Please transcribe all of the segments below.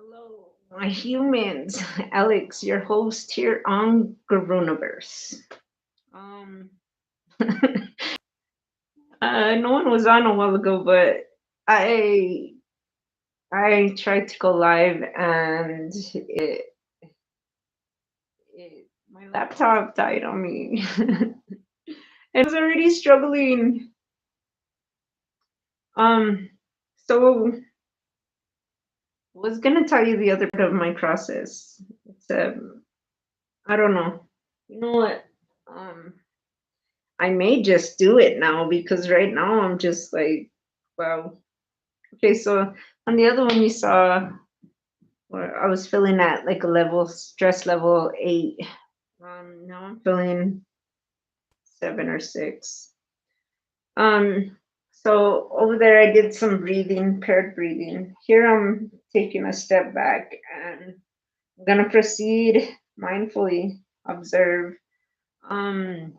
Hello, my humans. Alex, your host here on Garuniverse. Um, no one was on a while ago, but I I tried to go live and my laptop died on me, and I was already struggling. Um, so was gonna tell you the other part of my process. It's I don't know. You know what? Um, I may just do it now because right now I'm just like, wow. Okay, so on the other one you saw where I was feeling at like a level stress level 8. Now I'm feeling 7 or 6. Um, so over there I did some breathing, paired breathing. Here I'm taking a step back and I'm gonna proceed mindfully, observe. Um,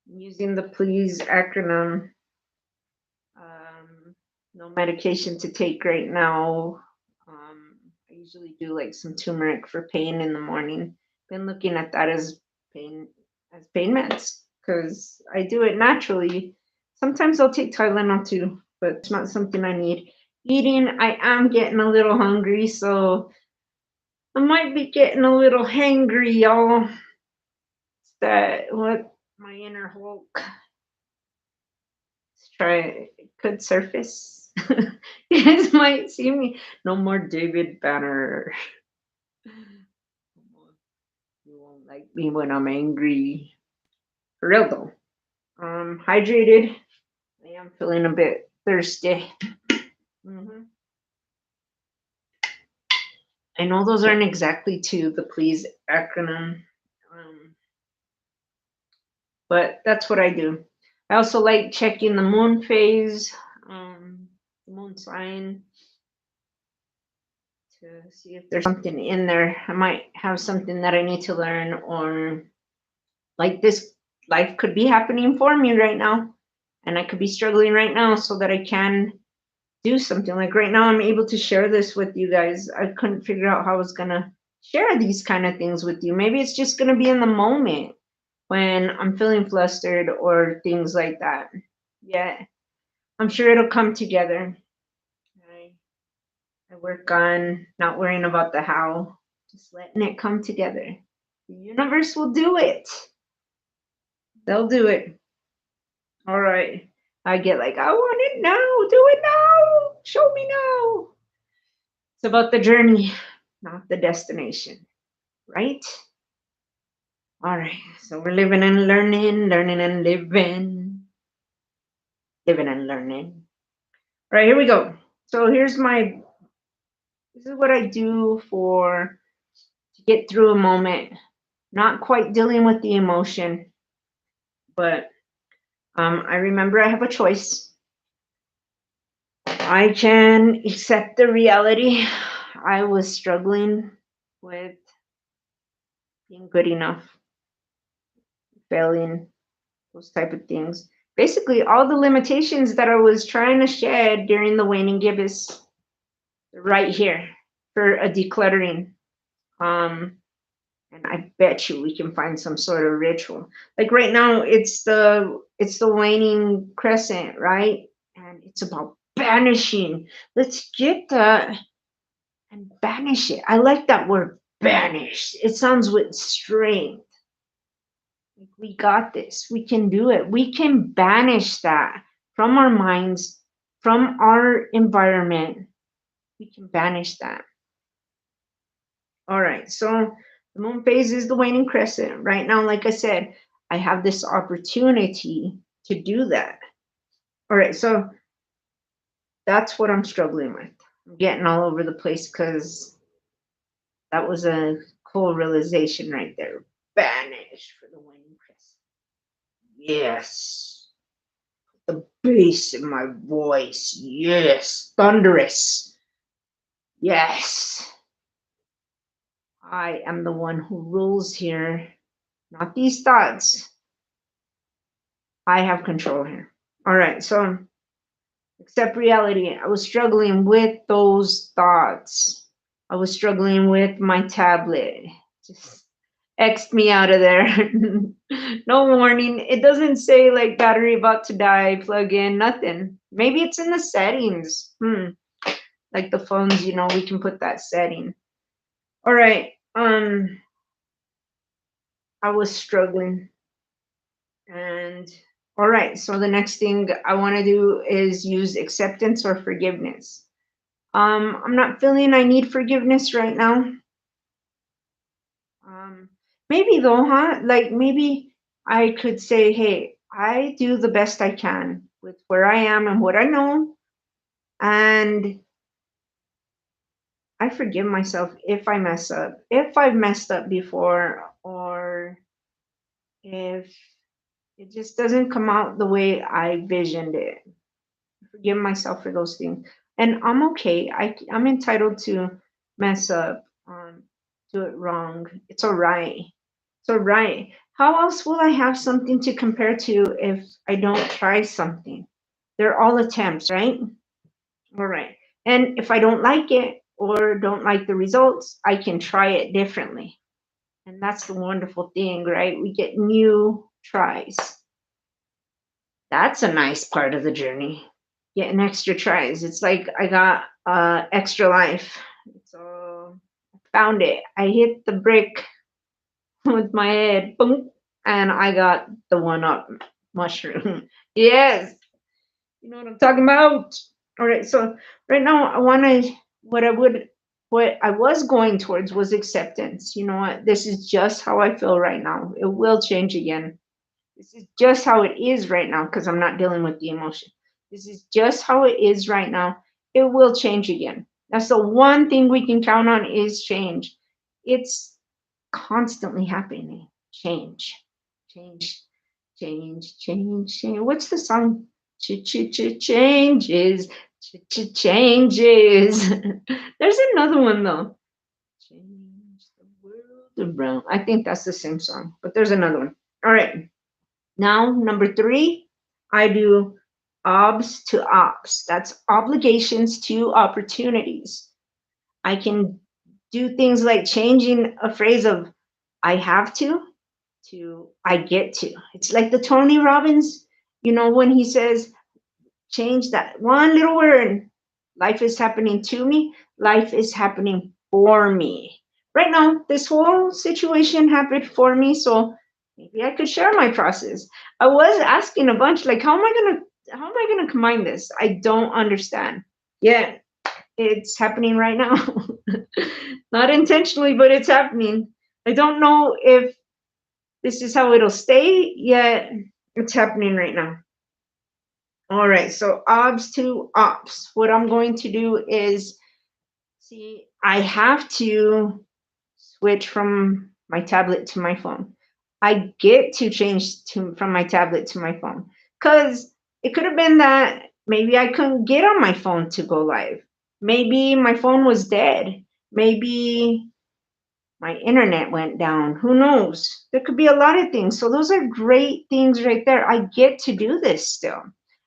using the please acronym. Um, no medication to take right now. I usually do like some turmeric for pain in the morning. Been looking at that pain pain meds because I do it naturally. Sometimes I'll take Tylenol too, but it's not something I need. Eating, I am getting a little hungry, so I might be getting a little hangry, y'all. It's that what my inner Hulk try could surface. You guys might see me. No more David Banner. You won't like me when I'm angry. For real though. Hydrated. I am feeling a bit thirsty. hmm I know those aren't exactly to the please acronym, but that's what I do. I also like checking the moon phase, the moon sign, to see if there's something in there. I might have something that I need to learn, or like this life could be happening for me right now, and I could be struggling right now so that I can do something. Like right now, I'm able to share this with you guys. I couldn't figure out how I was gonna share these kind of things with you. Maybe it's just gonna be in the moment when I'm feeling flustered or things like that. Yeah, I'm sure it'll come together. I work on not worrying about the how, just letting it come together. The universe will do it. They'll do it. All right. I get like, I want it now. Do it now. Show me now. It's about the journey, not the destination, right? All right. So we're living and learning, learning and living, living and learning. All right, here we go. So this is what I do for to get through a moment, not quite dealing with the emotion, but I remember I have a choice. I can accept the reality. I was struggling with being good enough, failing, those type of things. Basically, all the limitations that I was trying to shed during the waning gibbous, right here for a decluttering. Um, and I bet you we can find some sort of ritual. Like right now, it's the waning crescent, right? And it's about banishing. Let's get that and banish it. I like that word, banish. It sounds with strength. Like we got this. We can do it. We can banish that from our minds, from our environment. We can banish that. All right. So the moon phase is the waning crescent. Right now, like I said, I have this opportunity to do that. All right. So that's what I'm struggling with. I'm getting all over the place because that was a cool realization right there. Banish for the waning crescent. Yes. The bass in my voice. Yes. Thunderous. Yes. I am the one who rules here, not these thoughts. I have control here. All right. So accept reality. I was struggling with those thoughts. I was struggling with my tablet. Just X'd me out of there. No warning. It doesn't say like battery about to die, plug in, nothing. Maybe it's in the settings. Like the phones, we can put that setting. All right. I was struggling. And all right, so the next thing I want to do is use acceptance or forgiveness. I'm not feeling I need forgiveness right now. Maybe though, huh? Like maybe I could say, hey, I do the best I can with where I am and what I know. And I forgive myself if I mess up, if I've messed up before, or if it just doesn't come out the way I visioned it. Forgive myself for those things. And I'm okay. I'm entitled to mess up, do it wrong. It's all right. It's all right. How else will I have something to compare to if I don't try something? They're all attempts, right? All right. And if I don't like it or don't like the results, I can try it differently. And that's the wonderful thing, right? We get new tries. That's a nice part of the journey. Getting extra tries. It's like I got extra life. So I found it. I hit the brick with my head, boom, and I got the one up mushroom. Yes, you know what I'm talking about. All right, so right now I want to what I was going towards was acceptance. You know what? This is just how I feel right now. It will change again. This is just how it is right now because I'm not dealing with the emotion. This is just how it is right now. It will change again. That's the one thing we can count on is change. It's constantly happening. Change, change, change. What's the song? Changes, changes. There's another one though. Change the world around. I think that's the same song, but there's another one. All right. Now, number 3, I do obs to ops. That's obligations to opportunities. I can do things like changing a phrase of I have to I get to. It's like the Tony Robbins, when he says, change that one little word. Life is happening to me. Life is happening for me. Right now, this whole situation happened for me, so maybe I could share my process. I was asking a bunch, like, how am I gonna combine this? I don't understand. Yeah, it's happening right now. Not intentionally, but it's happening. I don't know if this is how it'll stay, yet it's happening right now. All right, so obs to ops. What I'm going to do is, see, I have to switch from my tablet to my phone. I get to change from my tablet to my phone because it could have been that maybe I couldn't get on my phone to go live. Maybe my phone was dead. Maybe my internet went down. Who knows? There could be a lot of things. So those are great things right there. I get to do this still.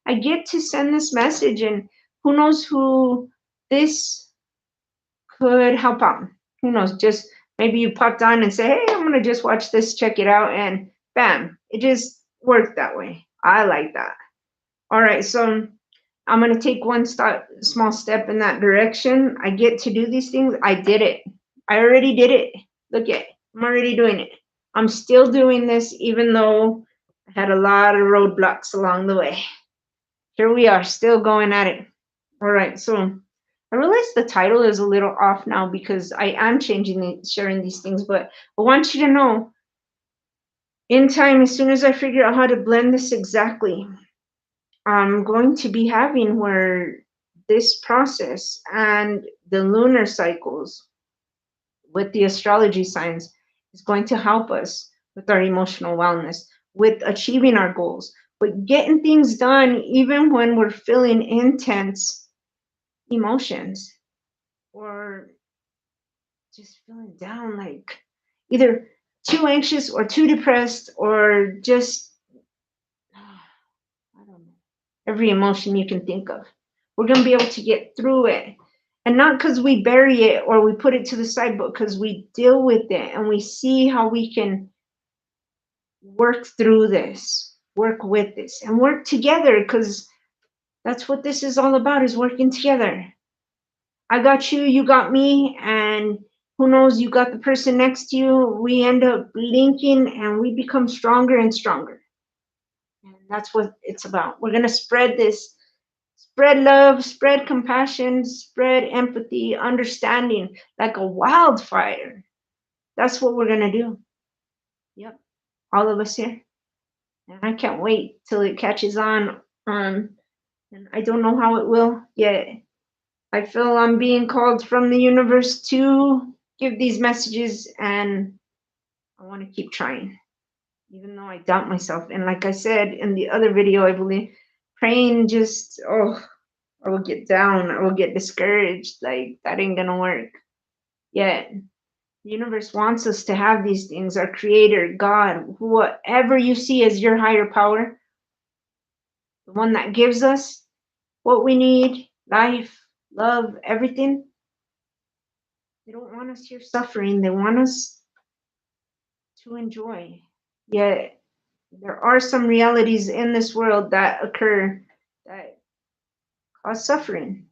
I get to send this message, and who knows who this could help out. Who knows? Just maybe you popped on and say, hey, I'm going to just watch this, check it out, and bam, it just worked that way. I like that. All right, so I'm going to take one small step in that direction. I get to do these things. I did it. I already did it. Look at it. I'm already doing it. I'm still doing this even though I had a lot of roadblocks along the way. Here we are, still going at it. All right, so I realize the title is a little off now because I am sharing these things, but I want you to know in time, as soon as I figure out how to blend this exactly, I'm going to be having where this process and the lunar cycles with the astrology signs is going to help us with our emotional wellness, with achieving our goals, with getting things done even when we're feeling intense emotions or just feeling down, like either too anxious or too depressed or just, I don't know, every emotion you can think of. We're going to be able to get through it. And not because we bury it or we put it to the side, but because we deal with it and we see how we can work through this, work with this, and work together, because that's what this is all about, is working together. I got you, you got me, and who knows, you got the person next to you. We end up linking and we become stronger and stronger. And that's what it's about. We're going to spread this, spread love, spread compassion, spread empathy, understanding like a wildfire. That's what we're going to do. Yep. All of us here. And I can't wait till it catches on. And I don't know how it will yet. I feel I'm being called from the universe to give these messages, and I want to keep trying, even though I doubt myself. And like I said in the other video, I believe praying just, I will get down, I will get discouraged. Like, that ain't gonna work. Yet, the universe wants us to have these things. Our creator, God, whatever you see as your higher power, the one that gives us what we need, life, love, everything. They don't want us here suffering. They want us to enjoy. Yet there are some realities in this world that occur that cause suffering.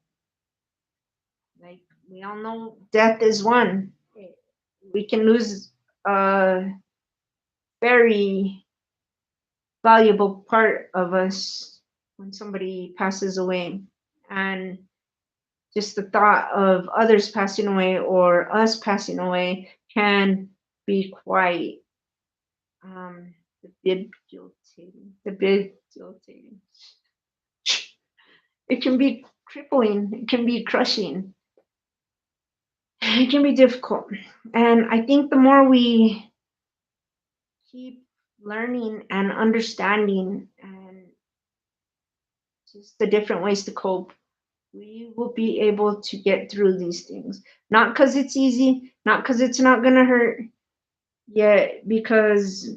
Like, we all know death is one. We can lose a very valuable part of us when somebody passes away. And just the thought of others passing away or us passing away can be quite debilitating. Debilitating. It can be crippling. It can be crushing. It can be difficult. And I think the more we keep learning and understanding and just the different ways to cope, we will be able to get through these things. Not because it's easy, not because it's not going to hurt, yet because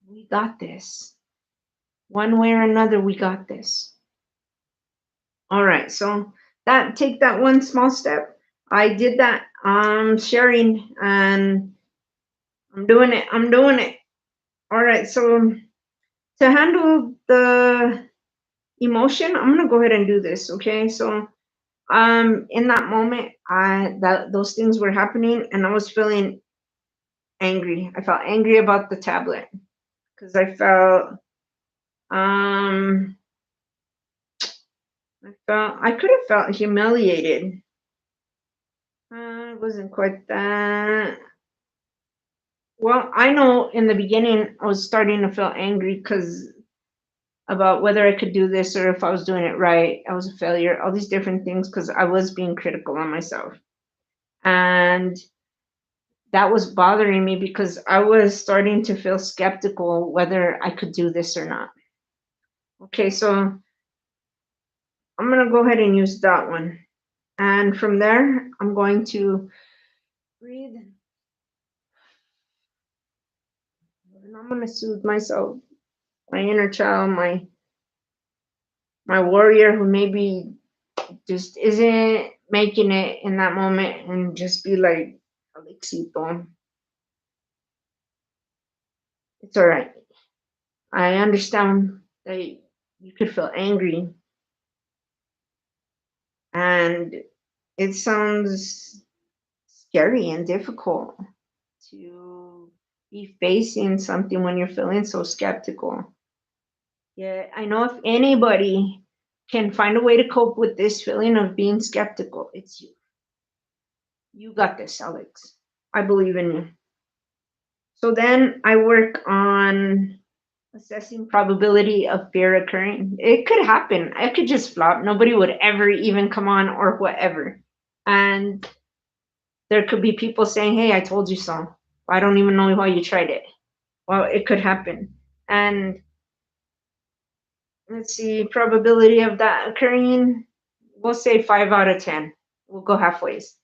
we got this. One way or another, we got this. All right, so take that one small step. I did that. I'm sharing and I'm doing it. I'm doing it. All right, so to handle the emotion, I'm gonna go ahead and do this. Okay, so in that moment, those things were happening, and I was feeling angry. I felt angry about the tablet because I I could have felt humiliated. It wasn't quite that. Well, I know in the beginning I was starting to feel angry because about whether I could do this or if I was doing it right. I was a failure, all these different things, because I was being critical on myself. And that was bothering me because I was starting to feel skeptical whether I could do this or not. Okay, so I'm going to go ahead and use that one. And from there, I'm going to breathe. And I'm going to soothe myself, my inner child, my warrior who maybe just isn't making it in that moment, and just be like, Alexito, it's all right. I understand that you could feel angry, and it sounds scary and difficult to be facing something when you're feeling so skeptical. Yeah, I know if anybody can find a way to cope with this feeling of being skeptical, it's you. You got this, Alex. I believe in you. So then I work on assessing probability of fear occurring. It could happen. I could just flop. Nobody would ever even come on or whatever. And there could be people saying, hey, I told you so. I don't even know why you tried it. Well, it could happen. And let's see, probability of that occurring, we'll say 5 out of 10. We'll go halfways.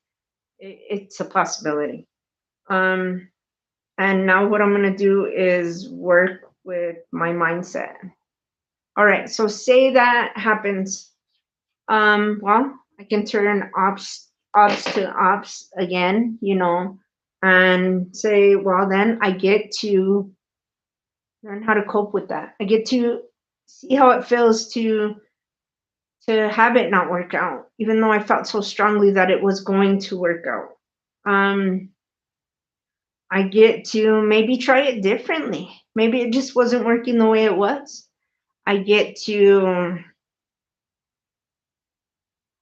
It's a possibility. And now what I'm going to do is work with my mindset. All right, so say that happens. Well, I can turn ops to ops again, and say, well, then I get to learn how to cope with that. I get to see how it feels to have it not work out, even though I felt so strongly that it was going to work out. I get to maybe try it differently. Maybe it just wasn't working the way it was. I get to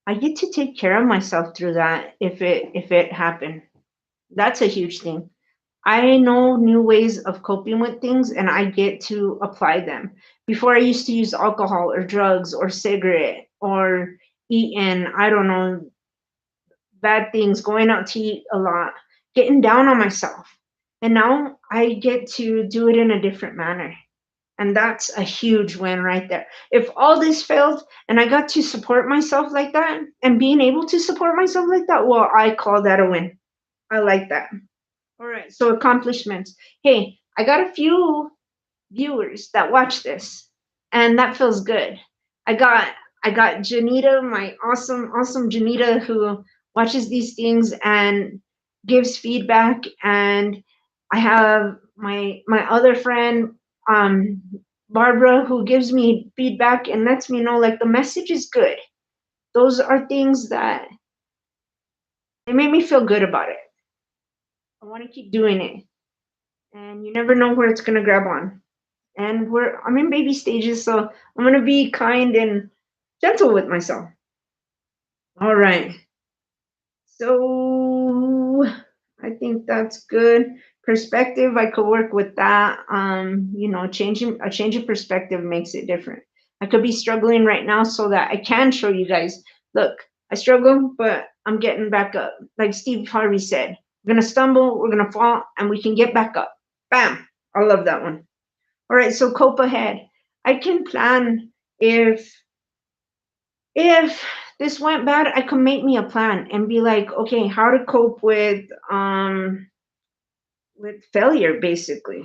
I get to take care of myself through that if it happened. That's a huge thing. I know new ways of coping with things and I get to apply them. Before I used to use alcohol or drugs or cigarette or eating, I don't know, bad things, going out to eat a lot, getting down on myself. And now I get to do it in a different manner. And that's a huge win right there. If all this failed and I got to support myself like that and being able to support myself like that, well, I call that a win. I like that. All right, so accomplishments. Hey, I got a few viewers that watch this, and that feels good. I got I got Janita, my awesome Janita, who watches these things and gives feedback, and I have my other friend, um, Barbara, who gives me feedback and lets me know like the message is good. Those are things that they make me feel good about it. I want to keep doing it, and you never know where it's gonna grab on. And I'm in baby stages, so I'm gonna be kind and gentle with myself. All right. So I think that's good. Perspective, I could work with that. Changing a change of perspective makes it different. I could be struggling right now so that I can show you guys, look, I struggle, but I'm getting back up. Like Steve Harvey said, we're gonna stumble, we're gonna fall, and we can get back up. Bam. I love that one. All right, so cope ahead. I can plan if this went bad, I could make me a plan and be like, okay, how to cope with failure basically.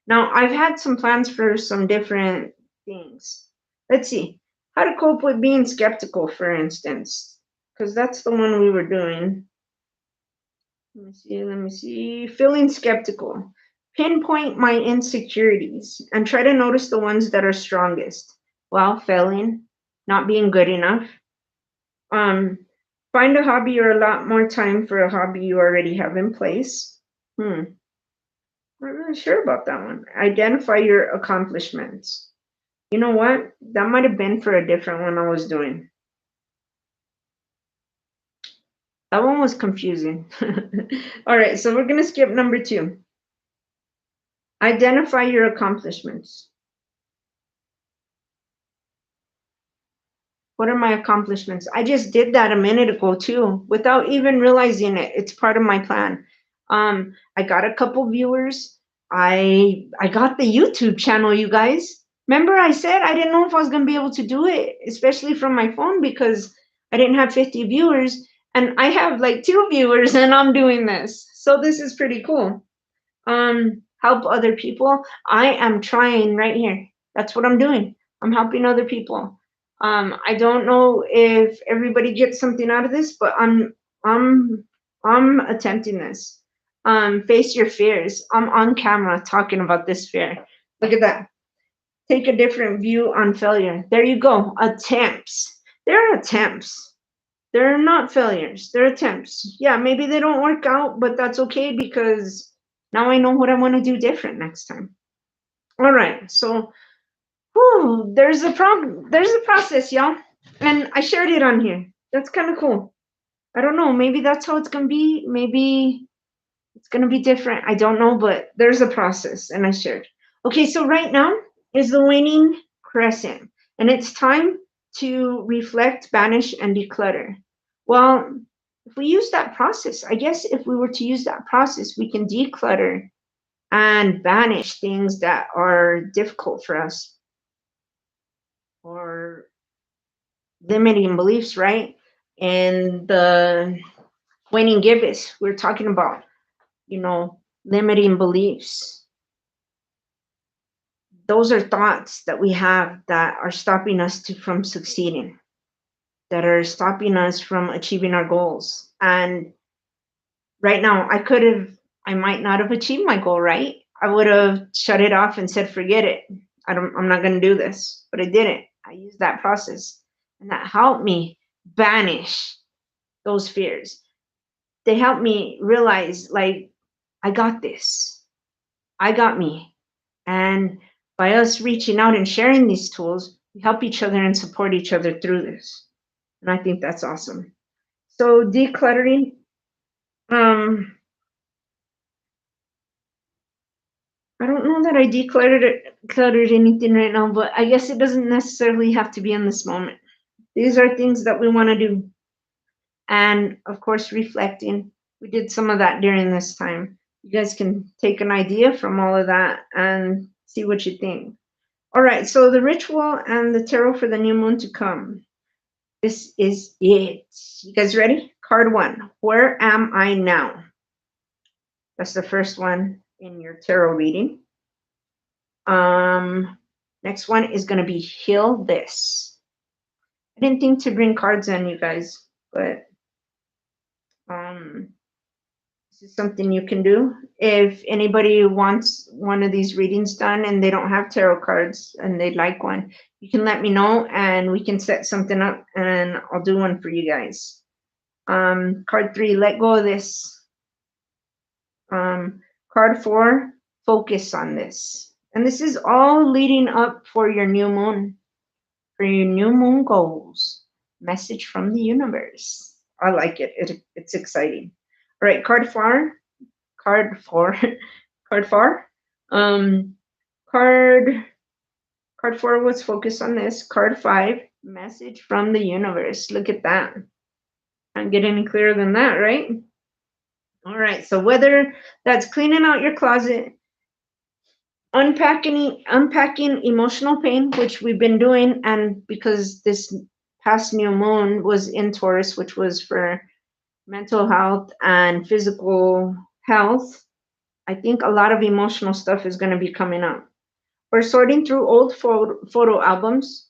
Now, I've had some plans for some different things. Let's see. How to cope with being skeptical, for instance, because that's the one we were doing. Let me see. Feeling skeptical. Pinpoint my insecurities and try to notice the ones that are strongest. Well, failing, not being good enough. Um, Find a hobby or a lot more time for a hobby you already have in place. Not really sure about that one. Identify your accomplishments. You know what? That might have been for a different one I was doing. That one was confusing. All right, so we're going to skip number 2. Identify your accomplishments. What are my accomplishments? I just did that a minute ago too, without even realizing it. It's part of my plan. I got a couple viewers. I got the YouTube channel, you guys. Remember I said I didn't know if I was gonna be able to do it, especially from my phone because I didn't have 50 viewers, and I have like 2 viewers, and I'm doing this. So this is pretty cool. Help other people. I am trying right here. That's what I'm doing. I'm helping other people. I don't know if everybody gets something out of this, but I'm I'm attempting this. Face your fears. I'm on camera talking about this fear. Look at that. Take a different view on failure. There you go. Attempts. They're attempts. They're not failures. They're attempts. Yeah, maybe they don't work out, but that's okay because now I know what I want to do different next time. All right. So, there's a process, y'all. And I shared it on here. That's kind of cool. I don't know. Maybe that's how it's going to be. Maybe it's going to be different. I don't know, but there's a process and I shared. Okay, so right now is the waning crescent, and it's time to reflect, banish, and declutter. Well, if we use that process, I guess if we were to use that process, we can declutter and banish things that are difficult for us or limiting beliefs, right? And the waning gibbous, we're talking about, limiting beliefs. Those are thoughts that we have that are stopping us from succeeding. that are stopping us from achieving our goals. And right now, I might not have achieved my goal, right? I would have shut it off and said, forget it. I'm not going to do this. But I didn't. I used that process. And that helped me banish those fears. They helped me realize, like, I got this. I got me. And by us reaching out and sharing these tools, we help each other and support each other through this. And I think that's awesome. So decluttering, I don't know that I decluttered anything right now, but I guess it doesn't necessarily have to be in this moment. These are things that we want to do. And of course, reflecting. We did some of that during this time. You guys can take an idea from all of that and see what you think. All right, so the ritual and the tarot for the new moon to come. This is it. You guys ready? Card 1. Where am I now? That's the first one in your tarot reading. Next one is going to be heal this. I didn't think to bring cards in, you guys, but this is something you can do. If anybody wants one of these readings done and they don't have tarot cards and they'd like one, you can let me know and we can set something up and I'll do one for you guys. Card 3, let go of this. Card 4, focus on this. And this is all leading up for your new moon. For your new moon goals. Message from the universe. I like it. It's exciting. All right, card 4. Card 4. Card 4 was focused on this. Card 5, message from the universe. Look at that. Can't get any clearer than that, right? All right, so whether that's cleaning out your closet, unpacking emotional pain, which we've been doing, and because this past new moon was in Taurus, which was for mental health and physical health, I think a lot of emotional stuff is going to be coming up. We're sorting through old photo albums.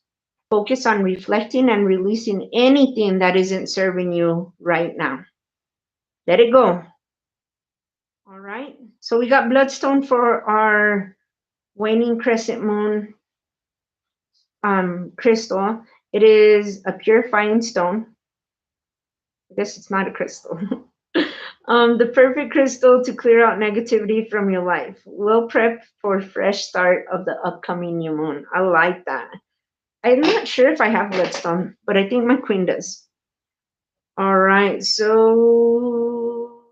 Focus on reflecting and releasing anything that isn't serving you right now. Let it go. All right. So we got bloodstone for our waning crescent moon crystal. It is a purifying stone. I guess it's not a crystal. The perfect crystal to clear out negativity from your life. We'll prep for a fresh start of the upcoming new moon. I like that. I'm not sure if I have bloodstone, but I think my queen does. All right, so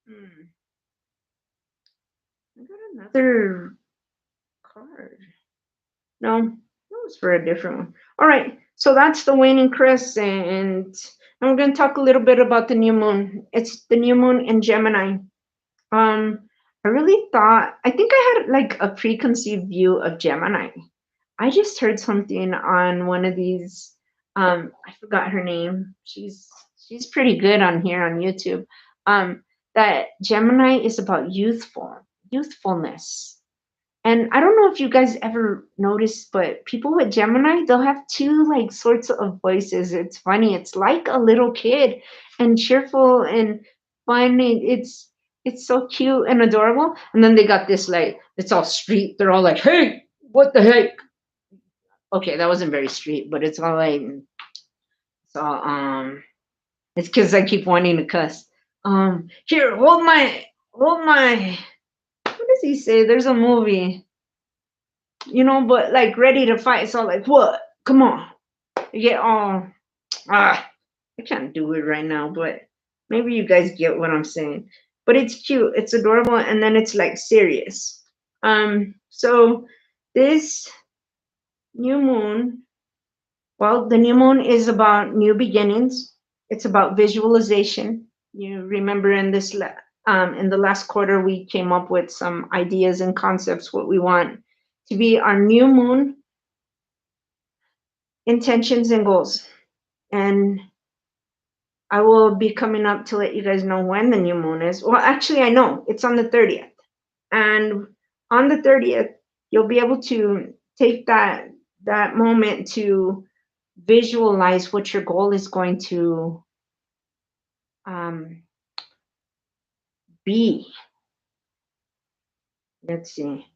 I got another card. No, that was for a different one. All right, so that's the waning crescent. And I'm going to talk a little bit about the new moon. It's the new moon in Gemini. I really thought, I think I had like a preconceived view of Gemini. I just heard something on one of these, I forgot her name. She's pretty good on here on YouTube. That Gemini is about youthfulness. And I don't know if you guys ever noticed, but people with Gemini, they'll have two like sorts of voices. It's funny. It's like a little kid and cheerful and fun. It's so cute and adorable. And then they got this like, it's all street. They're all like, hey, what the heck? Okay, that wasn't very street, but it's all like, so it's because I keep wanting to cuss. Here, hold my. What does he say? There's a movie, but like ready to fight. So like, what? Come on. You get all. I can't do it right now, but maybe you guys get what I'm saying. But it's cute. It's adorable, and then it's like serious. So this new moon. Well, the new moon is about new beginnings. It's about visualization. You remember in the last quarter, we came up with some ideas and concepts, what we want to be our new moon intentions and goals. And I will be coming up to let you guys know when the new moon is. Well, actually, I know it's on the 30th. And on the 30th, you'll be able to take that moment to visualize what your goal is going to be. Let's see.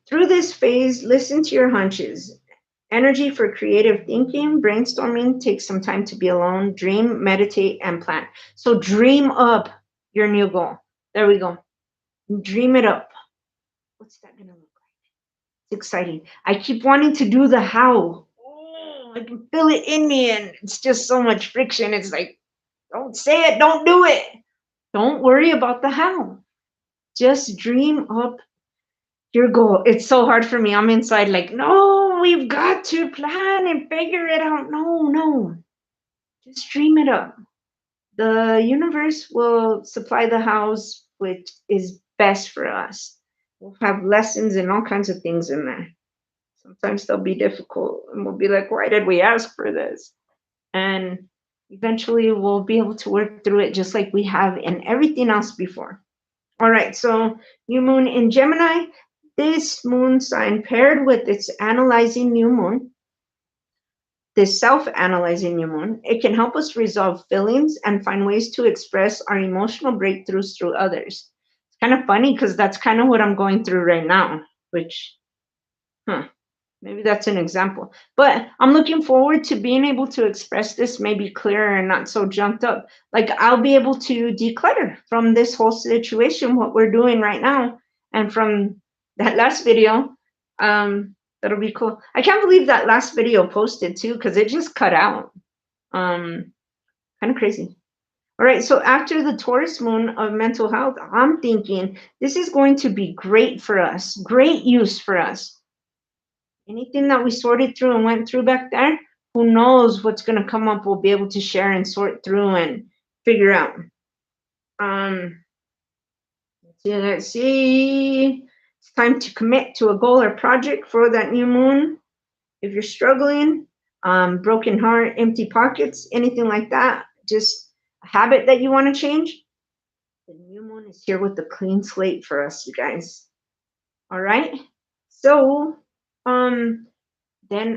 Through this phase, listen to your hunches. Energy for creative thinking, brainstorming, take some time to be alone, dream, meditate, and plan. So dream up your new goal. There we go. Dream it up. What's that going to look like? It's exciting. I keep wanting to do the how. Oh, I can feel it in me, and it's just so much friction. It's like, don't say it, don't do it. Don't worry about the how. Just dream up your goal. It's so hard for me. I'm inside like, no, we've got to plan and figure it out. No. Just dream it up. The universe will supply the house which is best for us. We'll have lessons and all kinds of things in there. Sometimes they'll be difficult and we'll be like, why did we ask for this? And eventually we'll be able to work through it just like we have in everything else before. All right, so new moon in Gemini, this moon sign paired with its analyzing new moon, this self-analyzing new moon, it can help us resolve feelings and find ways to express our emotional breakthroughs through others. It's kind of funny because that's kind of what I'm going through right now, which, maybe that's an example. But I'm looking forward to being able to express this maybe clearer and not so jumped up. Like I'll be able to declutter from this whole situation, what we're doing right now, and from that last video. That'll be cool. I can't believe that last video posted too, because it just cut out. Kind of crazy. All right, so after the Taurus moon of mental health, I'm thinking this is going to be great for us, great use for us. Anything that we sorted through and went through back there, who knows what's going to come up, we'll be able to share and sort through and figure out. Let's see. It's time to commit to a goal or project for that new moon. If you're struggling, broken heart, empty pockets, anything like that, just a habit that you want to change, the new moon is here with a clean slate for us, you guys. All right. So, then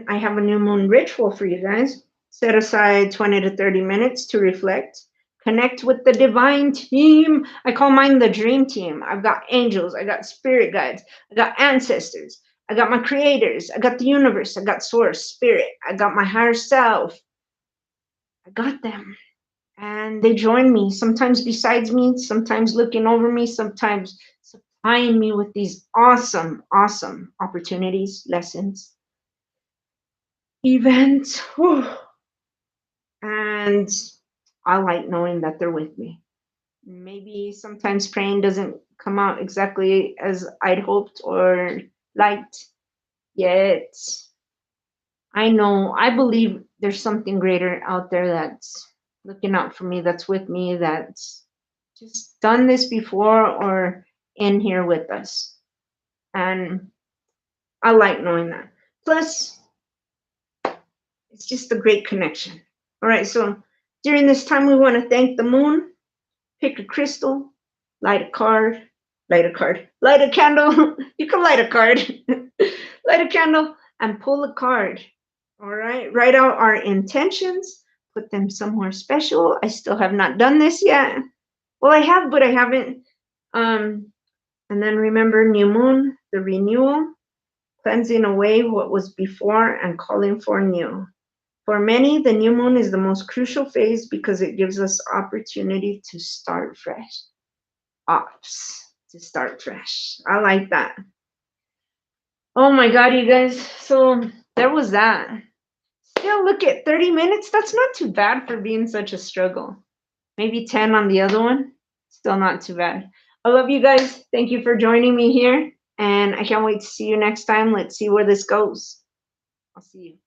I have a new moon ritual for you guys. Set aside 20 to 30 minutes to reflect. Connect with the divine team. I call mine the dream team. I've got angels. I got spirit guides. I got ancestors. I got my creators. I got the universe. I got source, spirit. I got my higher self. I got them. And they join me, sometimes besides me, sometimes looking over me, sometimes supplying me with these awesome, awesome opportunities, lessons, events. Whew. And I like knowing that they're with me. Maybe sometimes praying doesn't come out exactly as I'd hoped or liked, yet I believe there's something greater out there that's looking out for me, that's with me, that's just done this before or in here with us. And I like knowing that. Plus, it's just a great connection. All right, so during this time, we want to thank the moon. Pick a crystal, light a candle. You can light a card. Light a candle and pull a card. All right, write out our intentions, put them somewhere special. I still have not done this yet. Well, I have, but I haven't. And then remember new moon, the renewal, cleansing away what was before and calling for new. For many, the new moon is the most crucial phase because it gives us opportunity to start fresh. To start fresh. I like that. Oh my God, you guys. So there was that. Still, look at 30 minutes. That's not too bad for being such a struggle. Maybe 10 on the other one. Still not too bad. I love you guys. Thank you for joining me here. And I can't wait to see you next time. Let's see where this goes. I'll see you.